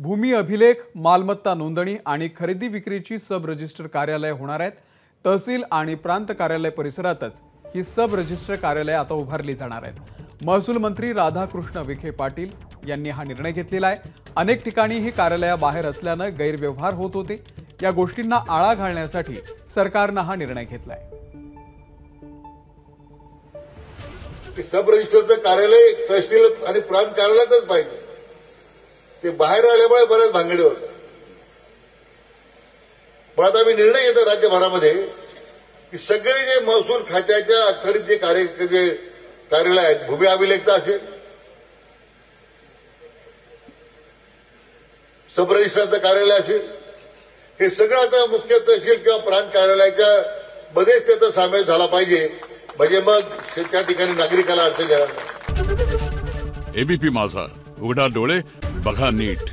भूमी अभिलेख, मालमत्ता नोंदणी आणि खरेदी विक्रीची सब रजिस्टर कार्यालय होणार आहेत। तहसील आणि प्रांत कार्यालय परिसरातच ही सब रजिस्टर कार्यालय आता उभारली जाणार आहेत। महसूल मंत्री राधाकृष्ण विखे पाटील यांनी हा निर्णय घेतलेला आहे। अनेक ठिकाणी ही कार्यालय बाहेर असल्याने गैरव्यवहार होत होते। या गोष्टींना आळा घालण्यासाठी सरकारने हा निर्णय घेतला आहे। सब रजिस्टरचं कार्यालय तहसील आणि प्रांत कार्यालयातच पाहिजे। ते बाहेर आल्यामुळे बऱ्याच भांगडी होतात। पण आता आम्ही निर्णय घेतो राज्यभरामध्ये की सगळे जे महसूल खात्याच्या अखत्यारीत जे कार्यालय आहेत, भूमी अभिलेखचं असेल, सब रजिस्टरचं कार्यालय असेल, हे सगळं आता मुख्य तहसील किंवा प्रांत कार्यालयाच्या मध्येच त्याचा सामील झाला पाहिजे। म्हणजे मग त्या ठिकाणी नागरिकाला अडचण येणार नाही। एबीपी माझा, उघडा डोळे बघा नीट।